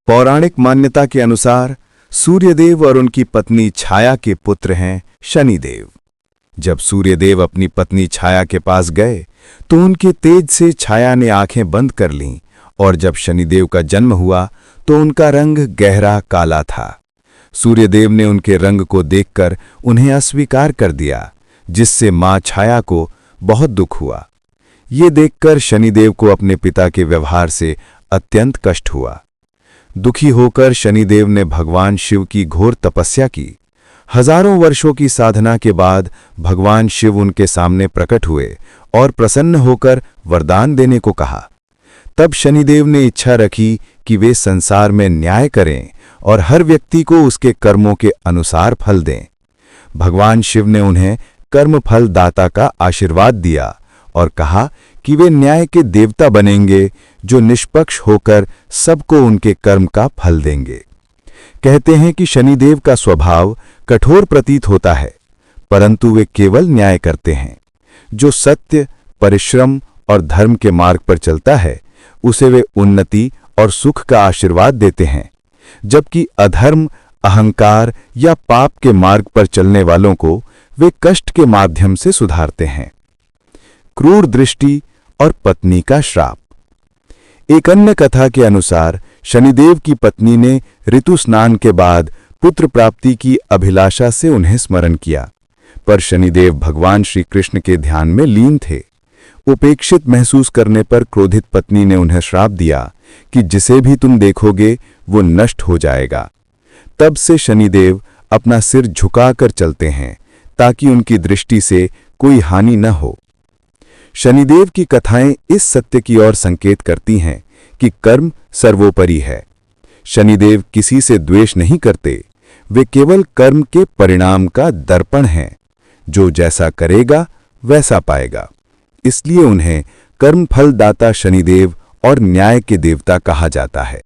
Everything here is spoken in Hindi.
पौराणिक मान्यता के अनुसार सूर्यदेव और उनकी पत्नी छाया के पुत्र हैं शनिदेव। जब सूर्यदेव अपनी पत्नी छाया के पास गए तो उनके तेज से छाया ने आंखें बंद कर लीं और जब शनिदेव का जन्म हुआ तो उनका रंग गहरा काला था। सूर्यदेव ने उनके रंग को देखकर उन्हें अस्वीकार कर दिया, जिससे मां छाया को बहुत दुख हुआ। ये देखकर शनिदेव को अपने पिता के व्यवहार से अत्यंत कष्ट हुआ। दुखी होकर शनिदेव ने भगवान शिव की घोर तपस्या की। हजारों वर्षों की साधना के बाद भगवान शिव उनके सामने प्रकट हुए और प्रसन्न होकर वरदान देने को कहा। तब शनिदेव ने इच्छा रखी कि वे संसार में न्याय करें और हर व्यक्ति को उसके कर्मों के अनुसार फल दें। भगवान शिव ने उन्हें कर्म फल दाता का आशीर्वाद दिया और कहा कि वे न्याय के देवता बनेंगे, जो निष्पक्ष होकर सबको उनके कर्म का फल देंगे। कहते हैं कि शनिदेव का स्वभाव कठोर प्रतीत होता है, परंतु वे केवल न्याय करते हैं। जो सत्य, परिश्रम और धर्म के मार्ग पर चलता है, उसे वे उन्नति और सुख का आशीर्वाद देते हैं, जबकि अधर्म, अहंकार या पाप के मार्ग पर चलने वालों को वे कष्ट के माध्यम से सुधारते हैं। क्रूर दृष्टि और पत्नी का श्राप। एक अन्य कथा के अनुसार शनिदेव की पत्नी ने ऋतु स्नान के बाद पुत्र प्राप्ति की अभिलाषा से उन्हें स्मरण किया, पर शनिदेव भगवान श्री कृष्ण के ध्यान में लीन थे। उपेक्षित महसूस करने पर क्रोधित पत्नी ने उन्हें श्राप दिया कि जिसे भी तुम देखोगे वो नष्ट हो जाएगा। तब से शनिदेव अपना सिर झुकाकर चलते हैं ताकि उनकी दृष्टि से कोई हानि न हो। शनिदेव की कथाएं इस सत्य की ओर संकेत करती हैं कि कर्म सर्वोपरि है। शनिदेव किसी से द्वेष नहीं करते, वे केवल कर्म के परिणाम का दर्पण हैं। जो जैसा करेगा वैसा पाएगा। इसलिए उन्हें कर्म फल दाता शनिदेव और न्याय के देवता कहा जाता है।